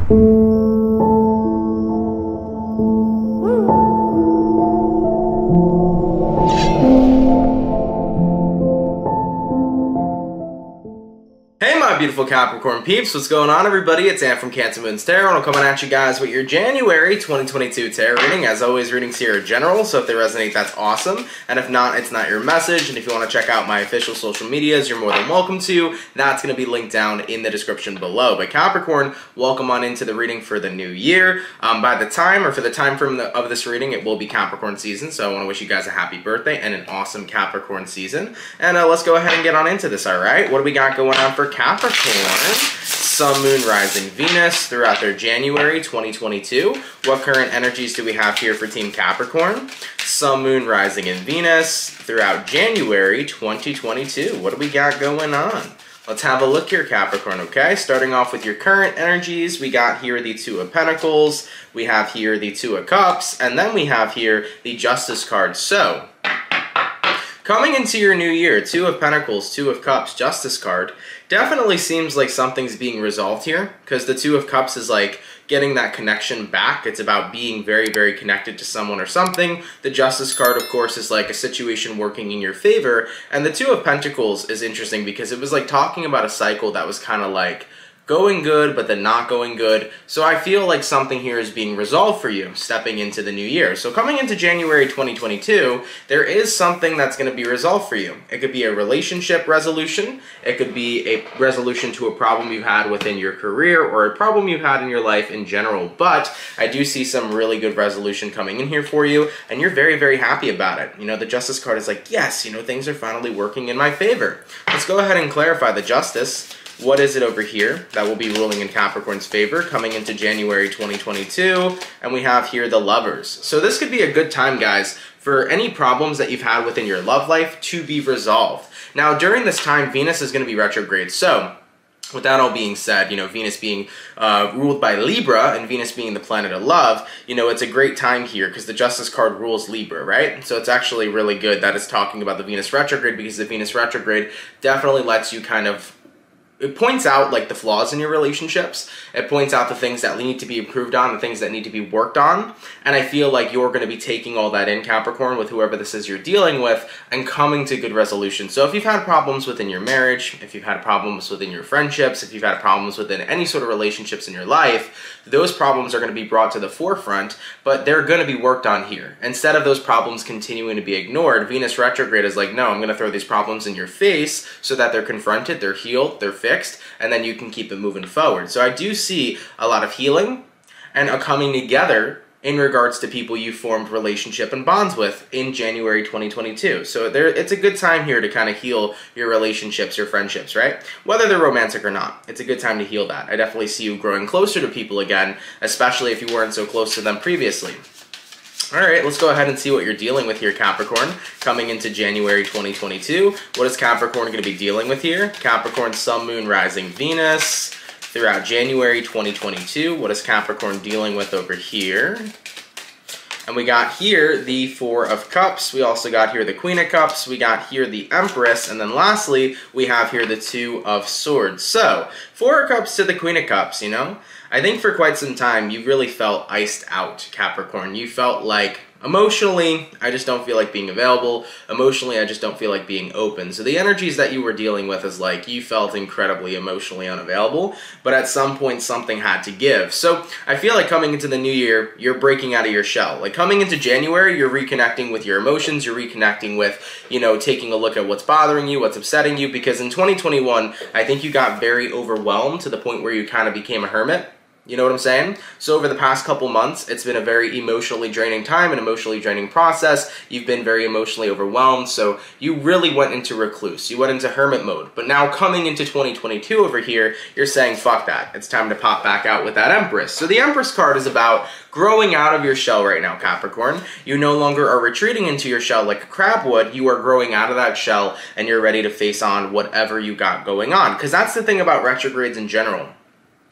Hey my beautiful Capricorn peeps, what's going on everybody? It's Am from CancerMoonsTarot, and I'm coming at you guys with your January 2022 tarot reading. As always, readings here are general, so if they resonate, that's awesome. And if not, it's not your message. And if you want to check out my official social medias, you're more than welcome to. That's going to be linked down in the description below. But Capricorn, welcome on into the reading for the new year. By the time, or for the time frame of this reading, it will be Capricorn season, so I want to wish you guys a happy birthday and an awesome Capricorn season. And let's go ahead and get on into this, alright? What do we got going on for Capricorn? Sun, Moon, Rising, Venus throughout their January 2022. What current energies do we have here for Team Capricorn? Sun, Moon, Rising, and Venus throughout January 2022. What do we got going on? Let's have a look here, Capricorn, okay? Starting off with your current energies, we got here the Two of Pentacles, we have here the Two of Cups, and then we have here the Justice card. So, coming into your new year, Two of Pentacles, Two of Cups, Justice card, definitely seems like something's being resolved here, because the Two of Cups is like getting that connection back. It's about being very, very connected to someone or something. The Justice card, of course, is like a situation working in your favor, and the Two of Pentacles is interesting because it was like talking about a cycle that was kind of like going good, but then not going good. So I feel like something here is being resolved for you, stepping into the new year. So coming into January 2022, there is something that's going to be resolved for you. It could be a relationship resolution. It could be a resolution to a problem you had within your career or a problem you've had in your life in general. But I do see some really good resolution coming in here for you, and you're very, very happy about it. You know, the Justice card is like, yes, you know, things are finally working in my favor. Let's go ahead and clarify the Justice. What is it over here that will be ruling in Capricorn's favor coming into January 2022? And we have here the Lovers. So this could be a good time, guys, for any problems that you've had within your love life to be resolved. Now, during this time, Venus is going to be retrograde. So, with that all being said, you know, Venus being ruled by Libra and Venus being the planet of love, you know, it's a great time here because the Justice card rules Libra, right? So it's actually really good that it's talking about the Venus retrograde, because the Venus retrograde definitely lets you kind of, it points out like the flaws in your relationships. It points out the things that need to be improved on, the things that need to be worked on. And I feel like you're going to be taking all that in, Capricorn, with whoever this is you're dealing with, and coming to good resolution. So if you've had problems within your marriage, if you've had problems within your friendships, if you've had problems within any sort of relationships in your life, those problems are going to be brought to the forefront, but they're going to be worked on here. Instead of those problems continuing to be ignored, Venus retrograde is like, no, I'm going to throw these problems in your face so that they're confronted, they're healed, they're fixed, and then you can keep it moving forward. So I do see a lot of healing and a coming together in regards to people you formed relationship and bonds with in January 2022. So it's a good time here to kind of heal your relationships, your friendships, right? Whether they're romantic or not, it's a good time to heal that. I definitely see you growing closer to people again, especially if you weren't so close to them previously. Alright, let's go ahead and see what you're dealing with here, Capricorn, coming into January 2022. What is Capricorn going to be dealing with here? Capricorn, Sun, Moon, Rising, Venus throughout January 2022. What is Capricorn dealing with over here? And we got here the Four of Cups. We also got here the Queen of Cups. We got here the Empress. And then lastly, we have here the Two of Swords. So, Four of Cups to the Queen of Cups, you know? I think for quite some time, you really felt iced out, Capricorn. You felt like, emotionally, I just don't feel like being available. Emotionally, I just don't feel like being open. So the energies that you were dealing with is like, you felt incredibly emotionally unavailable, but at some point, something had to give. So I feel like coming into the new year, you're breaking out of your shell. Like coming into January, you're reconnecting with your emotions, you're reconnecting with, you know, taking a look at what's bothering you, what's upsetting you, because in 2021, I think you got very overwhelmed to the point where you kind of became a hermit. You know what I'm saying? So over the past couple months, it's been a very emotionally draining time, an emotionally draining process. You've been very emotionally overwhelmed, so you really went into recluse. You went into hermit mode. But now coming into 2022 over here, you're saying, fuck that. It's time to pop back out with that Empress. So the Empress card is about growing out of your shell right now, Capricorn. You no longer are retreating into your shell like a crab would. You are growing out of that shell, and you're ready to face on whatever you got going on. Because that's the thing about retrogrades in general.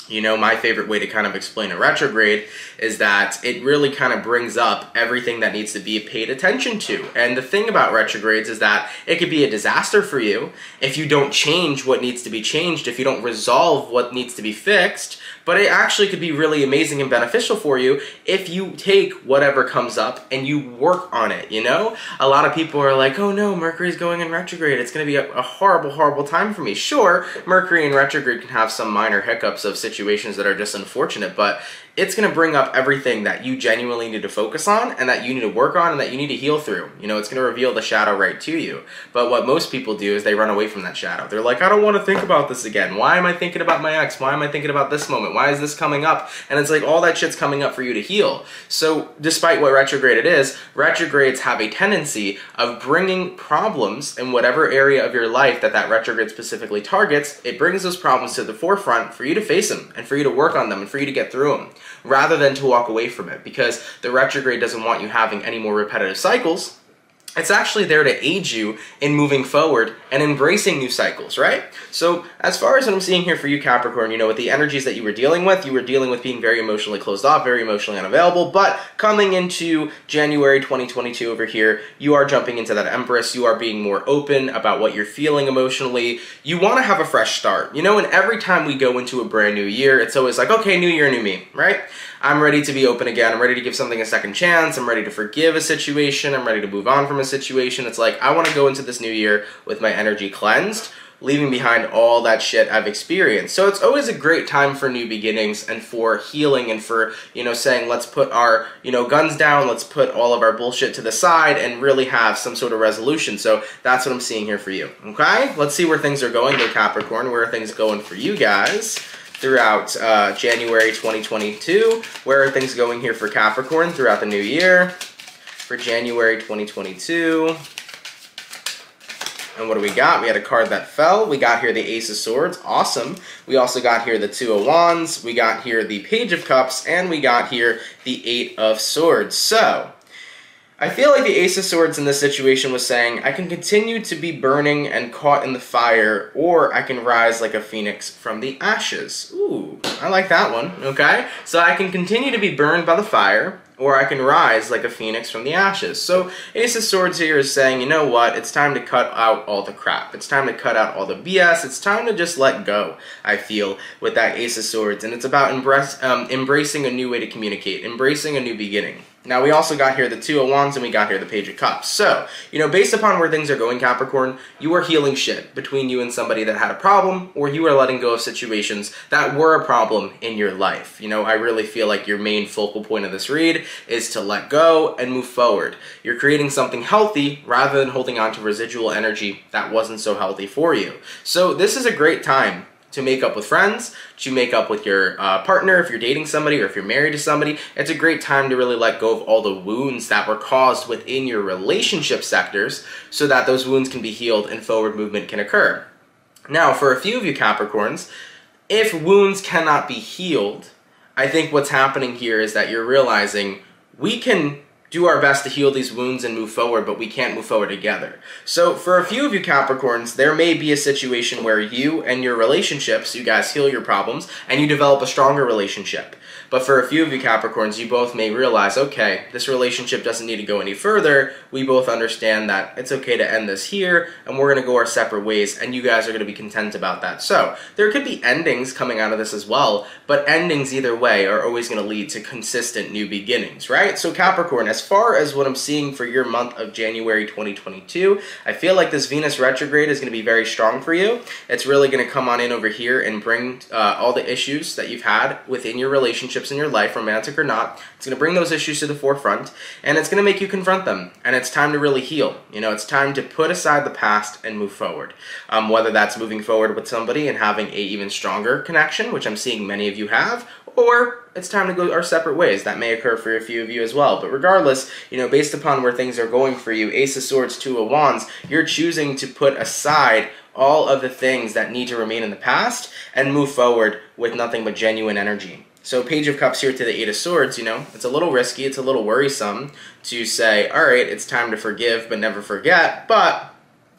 You know, my favorite way to kind of explain a retrograde is that it really kind of brings up everything that needs to be paid attention to. And the thing about retrogrades is that it could be a disaster for you if you don't change what needs to be changed, if you don't resolve what needs to be fixed. But it actually could be really amazing and beneficial for you if you take whatever comes up and you work on it, you know? A lot of people are like, oh no, Mercury's going in retrograde. It's going to be a horrible, horrible time for me. Sure, Mercury in retrograde can have some minor hiccups of situations that are just unfortunate, but it's going to bring up everything that you genuinely need to focus on and that you need to work on and that you need to heal through. You know, it's going to reveal the shadow right to you. But what most people do is they run away from that shadow. They're like, I don't want to think about this again. Why am I thinking about my ex? Why am I thinking about this moment? Why is this coming up? And it's like all that shit's coming up for you to heal. So despite what retrograde it is, retrogrades have a tendency of bringing problems in whatever area of your life that that retrograde specifically targets. It brings those problems to the forefront for you to face them and for you to work on them and for you to get through them, rather than to walk away from it, because the retrograde doesn't want you having any more repetitive cycles. It's actually there to aid you in moving forward and embracing new cycles, right? So as far as what I'm seeing here for you, Capricorn, you know, with the energies that you were dealing with being very emotionally closed off, very emotionally unavailable, but coming into January 2022 over here, you are jumping into that Empress, you are being more open about what you're feeling emotionally, you want to have a fresh start, you know, and every time we go into a brand new year, it's always like, okay, new year, new me, right? I'm ready to be open again, I'm ready to give something a second chance, I'm ready to forgive a situation, I'm ready to move on from a situation. It's like, I want to go into this new year with my energy cleansed, leaving behind all that shit I've experienced. So it's always a great time for new beginnings and for healing and for, you know, saying, let's put our, you know, guns down, let's put all of our bullshit to the side and really have some sort of resolution. So that's what I'm seeing here for you, okay? Let's see where things are going though, Capricorn. Where are things going for you guys throughout January 2022? Where are things going here for Capricorn throughout the new year? For January 2022. And what do we got? We had a card that fell. We got here the Ace of Swords. Awesome. We also got here the Two of Wands. We got here the Page of Cups. And we got here the Eight of Swords. So I feel like the Ace of Swords in this situation was saying, I can continue to be burning and caught in the fire, or I can rise like a phoenix from the ashes. Ooh, I like that one, okay? So I can continue to be burned by the fire, or I can rise like a phoenix from the ashes. So Ace of Swords here is saying, you know what, it's time to cut out all the crap. It's time to cut out all the BS. It's time to just let go, I feel, with that Ace of Swords. And it's about embracing a new way to communicate, embracing a new beginning. Now, we also got here the Two of Wands, and we got here the Page of Cups. So, you know, based upon where things are going, Capricorn, you are healing shit between you and somebody that had a problem, or you are letting go of situations that were a problem in your life. You know, I really feel like your main focal point of this read is to let go and move forward. You're creating something healthy rather than holding on to residual energy that wasn't so healthy for you. So this is a great time to make up with friends, to make up with your partner if you're dating somebody or if you're married to somebody. It's a great time to really let go of all the wounds that were caused within your relationship sectors so that those wounds can be healed and forward movement can occur. Now, for a few of you Capricorns, if wounds cannot be healed, I think what's happening here is that you're realizing we can do our best to heal these wounds and move forward, but we can't move forward together. So for a few of you Capricorns, there may be a situation where you and your relationships, you guys heal your problems, and you develop a stronger relationship. But for a few of you Capricorns, you both may realize, okay, this relationship doesn't need to go any further. We both understand that it's okay to end this here, and we're going to go our separate ways, and you guys are going to be content about that. So there could be endings coming out of this as well, but endings either way are always going to lead to consistent new beginnings, right? So Capricorn, as far as what I'm seeing for your month of January 2022, I feel like this Venus retrograde is going to be very strong for you. It's really going to come on in over here and bring all the issues that you've had within your relationships in your life, romantic or not. It's going to bring those issues to the forefront, and it's going to make you confront them, and it's time to really heal. You know, it's time to put aside the past and move forward. Whether that's moving forward with somebody and having a even stronger connection, which I'm seeing many of you have, or it's time to go our separate ways. That may occur for a few of you as well. But regardless, you know, based upon where things are going for you, Ace of Swords, Two of Wands, you're choosing to put aside all of the things that need to remain in the past and move forward with nothing but genuine energy. So Page of Cups here to the Eight of Swords, you know, it's a little risky, it's a little worrisome to say, all right, it's time to forgive but never forget, but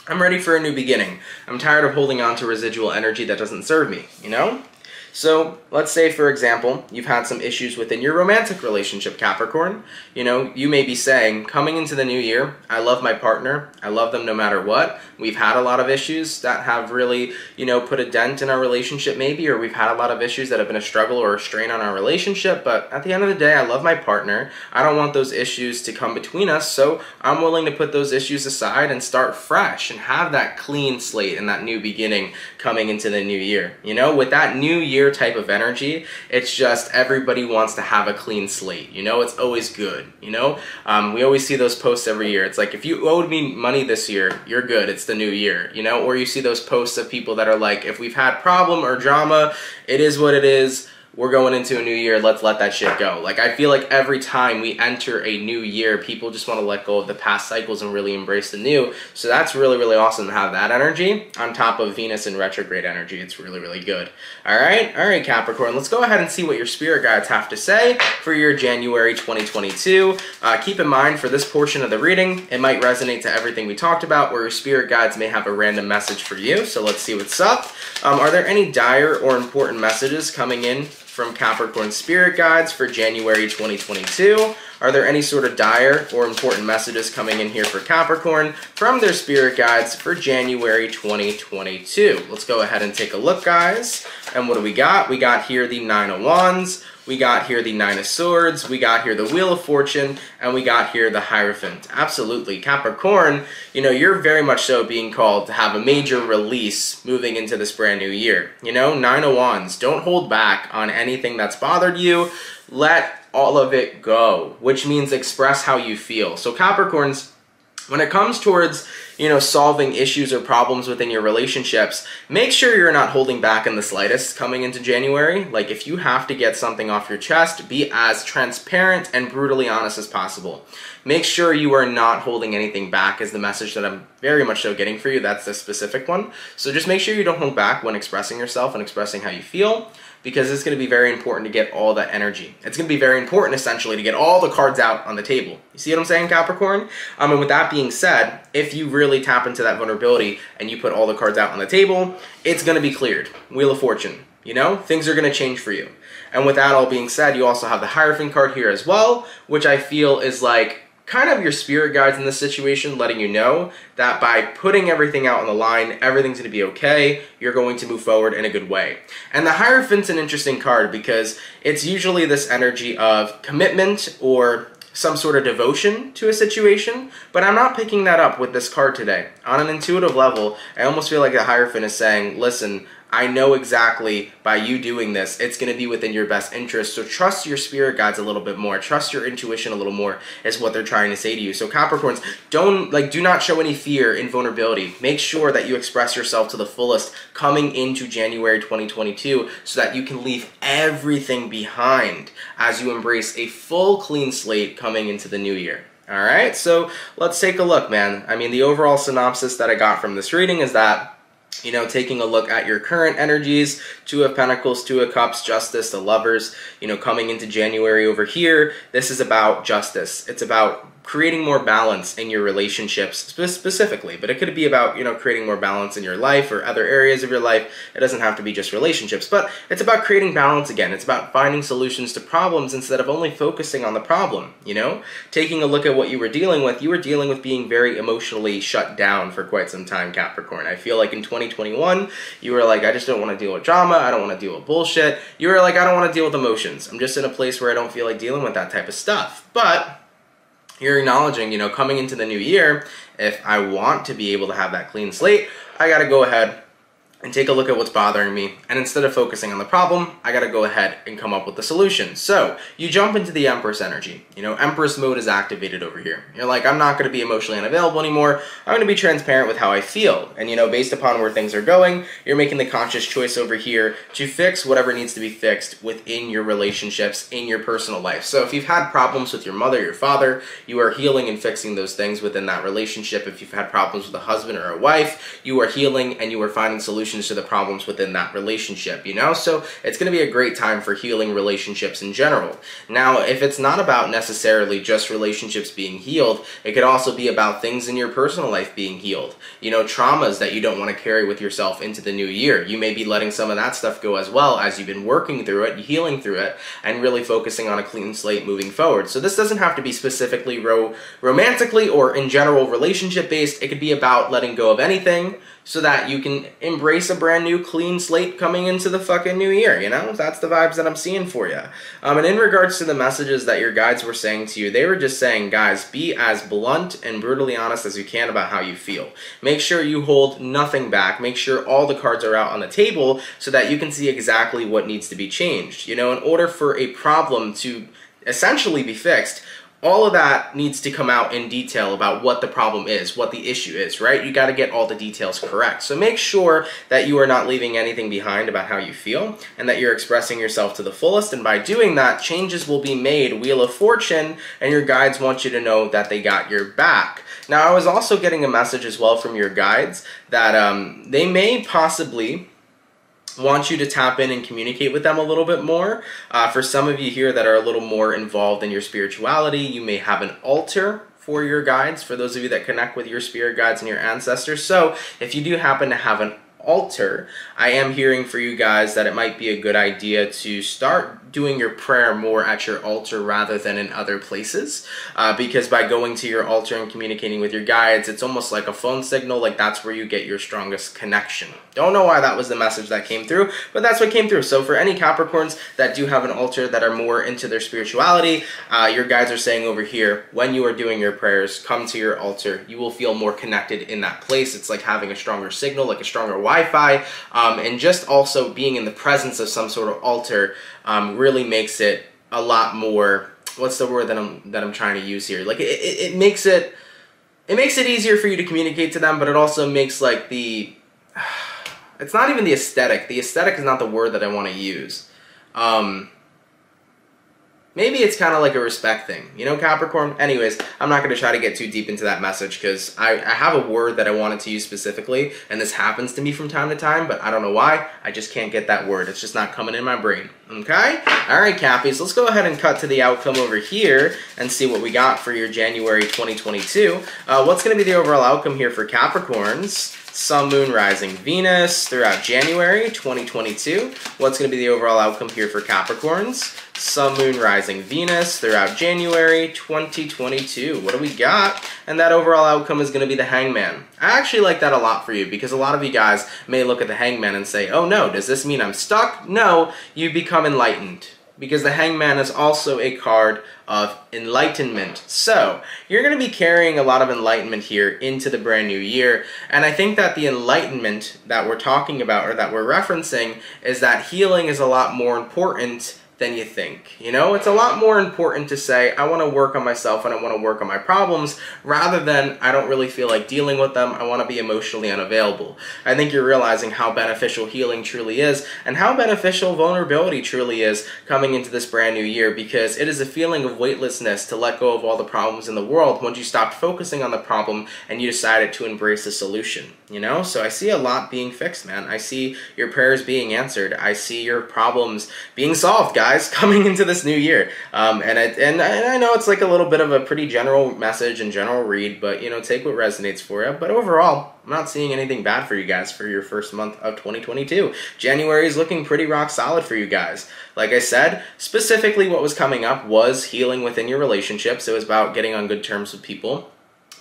I'm ready for a new beginning. I'm tired of holding on to residual energy that doesn't serve me, you know? So let's say, for example, you've had some issues within your romantic relationship, Capricorn. You know, you may be saying, coming into the new year, I love my partner. I love them no matter what. We've had a lot of issues that have really, you know, put a dent in our relationship maybe, or we've had a lot of issues that have been a struggle or a strain on our relationship. But at the end of the day, I love my partner. I don't want those issues to come between us. So I'm willing to put those issues aside and start fresh and have that clean slate and that new beginning coming into the new year. You know, with that new year type of energy, it's just everybody wants to have a clean slate. You know, it's always good. You know, we always see those posts every year. It's like, if you owed me money this year, you're good. It's the new year. You know, or you see those posts of people that are like, if we've had problem or drama, it is what it is. We're going into a new year, let's let that shit go. Like, I feel like every time we enter a new year, people just want to let go of the past cycles and really embrace the new. So that's really, really awesome to have that energy on top of Venus in retrograde energy. It's really, really good. All right, Capricorn, let's go ahead and see what your spirit guides have to say for your January 2022. Keep in mind, for this portion of the reading, it might resonate to everything we talked about, where your spirit guides may have a random message for you. So let's see what's up. Are there any dire or important messages coming in from Capricorn spirit guides for January 2022? Are there any sort of dire or important messages coming in here for Capricorn from their spirit guides for January 2022? Let's go ahead and take a look, guys. And what do we got? We got here the Nine of Wands. We got here the Nine of Swords, we got here the Wheel of Fortune, and we got here the Hierophant. Absolutely. Capricorn, you know, you're very much so being called to have a major release moving into this brand new year. You know, Nine of Wands, don't hold back on anything that's bothered you. Let all of it go, which means express how you feel. So Capricorns, when it comes towards, you know, solving issues or problems within your relationships, make sure you're not holding back in the slightest coming into January. Like, if you have to get something off your chest, be as transparent and brutally honest as possible. Make sure you are not holding anything back is the message that I'm very much so getting for you. That's the specific one. So just make sure you don't hold back when expressing yourself and expressing how you feel, because it's going to be very important to get all that energy. It's going to be very important, essentially, to get all the cards out on the table. You see what I'm saying, Capricorn? And with that being said, if you really tap into that vulnerability and you put all the cards out on the table, it's going to be cleared. Wheel of Fortune. You know, things are going to change for you. And with that all being said, you also have the Hierophant card here as well, which I feel is like kind of your spirit guides in this situation, letting you know that by putting everything out on the line, everything's going to be okay. You're going to move forward in a good way. And the Hierophant's an interesting card because it's usually this energy of commitment or some sort of devotion to a situation, but I'm not picking that up with this card today. On an intuitive level, I almost feel like the Hierophant is saying, listen, I know exactly by you doing this, it's going to be within your best interest. So trust your spirit guides a little bit more. Trust your intuition a little more is what they're trying to say to you. So Capricorns, do not show any fear in vulnerability. Make sure that you express yourself to the fullest coming into January 2022 so that you can leave everything behind as you embrace a full clean slate coming into the new year. All right, so let's take a look, man. I mean, the overall synopsis that I got from this reading is that, you know, taking a look at your current energies, Two of Pentacles, Two of Cups, Justice, the Lovers, you know, coming into January over here, this is about justice. It's about creating more balance in your relationships specifically, but it could be about, you know, creating more balance in your life or other areas of your life. It doesn't have to be just relationships, but it's about creating balance again. It's about finding solutions to problems instead of only focusing on the problem, you know? Taking a look at what you were dealing with being very emotionally shut down for quite some time, Capricorn. I feel like in 2021, you were like, I just don't want to deal with drama. I don't want to deal with bullshit. You were like, I don't want to deal with emotions. I'm just in a place where I don't feel like dealing with that type of stuff. But you're acknowledging, you know, coming into the new year, if I want to be able to have that clean slate, I got to go ahead and take a look at what's bothering me. And instead of focusing on the problem, I got to go ahead and come up with the solution. So you jump into the Empress energy. You know, Empress mode is activated over here. You're like, I'm not going to be emotionally unavailable anymore. I'm going to be transparent with how I feel. And, you know, based upon where things are going, you're making the conscious choice over here to fix whatever needs to be fixed within your relationships, in your personal life. So if you've had problems with your mother, your father, you are healing and fixing those things within that relationship. If you've had problems with a husband or a wife, you are healing and you are finding solutions solutions to the problems within that relationship, you know? So it's going to be a great time for healing relationships in general. Now, if it's not about necessarily just relationships being healed, it could also be about things in your personal life being healed. You know, traumas that you don't want to carry with yourself into the new year. You may be letting some of that stuff go as well as you've been working through it, healing through it, and really focusing on a clean slate moving forward. So this doesn't have to be specifically romantically or in general relationship based. It could be about letting go of anything so that you can embrace a brand new clean slate coming into the fucking new year, you know? That's the vibes that I'm seeing for you. And in regards to the messages that your guides were saying to you, they were just saying, guys, be as blunt and brutally honest as you can about how you feel. Make sure you hold nothing back. Make sure all the cards are out on the table so that you can see exactly what needs to be changed. You know, in order for a problem to essentially be fixed, all of that needs to come out in detail about what the problem is, what the issue is, right? You got to get all the details correct. So make sure that you are not leaving anything behind about how you feel and that you're expressing yourself to the fullest. And by doing that, changes will be made. Wheel of Fortune, and your guides want you to know that they got your back. Now, I was also getting a message as well from your guides that they may possibly want you to tap in and communicate with them a little bit more. For some of you here that are a little more involved in your spirituality, you may have an altar for your guides, for those of you that connect with your spirit guides and your ancestors. So if you do happen to have an altar, I am hearing for you guys that it might be a good idea to start doing your prayer more at your altar rather than in other places, because by going to your altar and communicating with your guides, it's almost like a phone signal, like that's where you get your strongest connection. Don't know why that was the message that came through, but that's what came through. So for any Capricorns that do have an altar that are more into their spirituality, your guides are saying over here, when you are doing your prayers, come to your altar. You will feel more connected in that place. It's like having a stronger signal, like a stronger Wi-Fi, and just also being in the presence of some sort of altar really makes it a lot more, what's the word that I'm trying to use here? Like it makes it easier for you to communicate to them, but it also makes like it's not even the aesthetic. The aesthetic is not the word that I want to use. Maybe it's kind of like a respect thing, you know, Capricorn? Anyways, I'm not going to try to get too deep into that message because I have a word that I wanted to use specifically, and this happens to me from time to time, but I don't know why. I just can't get that word. It's just not coming in my brain, okay? All right, Cappies, let's go ahead and cut to the outcome over here and see what we got for your January 2022. What's going to be the overall outcome here for Capricorns? Sun, Moon, Rising, Venus throughout January 2022. What's going to be the overall outcome here for Capricorns? Sun, Moon, Rising, Venus throughout January 2022. What do we got? And that overall outcome is going to be the Hangman. I actually like that a lot for you because a lot of you guys may look at the Hangman and say, oh no, does this mean I'm stuck? No, you become enlightened. Because the Hangman is also a card of enlightenment. So, you're going to be carrying a lot of enlightenment here into the brand new year. And I think that the enlightenment that we're talking about or that we're referencing is that healing is a lot more important than you think. You know, it's a lot more important to say, I want to work on myself and I want to work on my problems, rather than I don't really feel like dealing with them, I want to be emotionally unavailable. I think you're realizing how beneficial healing truly is and how beneficial vulnerability truly is coming into this brand new year, because it is a feeling of weightlessness to let go of all the problems in the world once you stopped focusing on the problem and you decided to embrace the solution. You know, so I see a lot being fixed, man. I see your prayers being answered. I see your problems being solved, guys, coming into this new year. And I know it's like a little bit of a pretty general message and general read, but, you know, take what resonates for you. But overall, I'm not seeing anything bad for you guys for your first month of 2022. January is looking pretty rock solid for you guys. Like I said, specifically what was coming up was healing within your relationships. It was about getting on good terms with people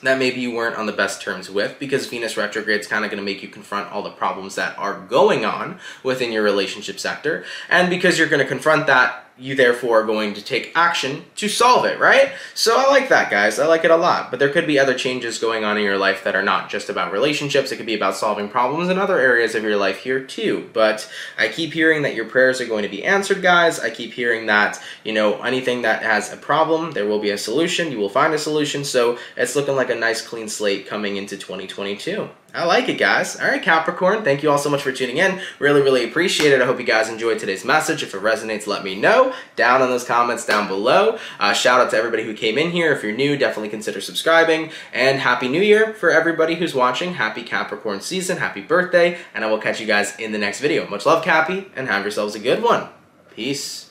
that maybe you weren't on the best terms with, because Venus retrograde is kind of going to make you confront all the problems that are going on within your relationship sector. And because you're going to confront that, you therefore are going to take action to solve it, right? So I like that, guys. I like it a lot. But there could be other changes going on in your life that are not just about relationships. It could be about solving problems in other areas of your life here too. But I keep hearing that your prayers are going to be answered, guys. I keep hearing that, you know, anything that has a problem, there will be a solution. You will find a solution. So it's looking like a nice clean slate coming into 2022. I like it, guys. All right, Capricorn, thank you all so much for tuning in. Really, really appreciate it. I hope you guys enjoyed today's message. If it resonates, let me know. know down in those comments down below. Shout out to everybody who came in here. If you're new, definitely consider subscribing. And Happy New Year for everybody who's watching. Happy Capricorn season. Happy birthday. And I will catch you guys in the next video. Much love, Cappy, and have yourselves a good one. Peace.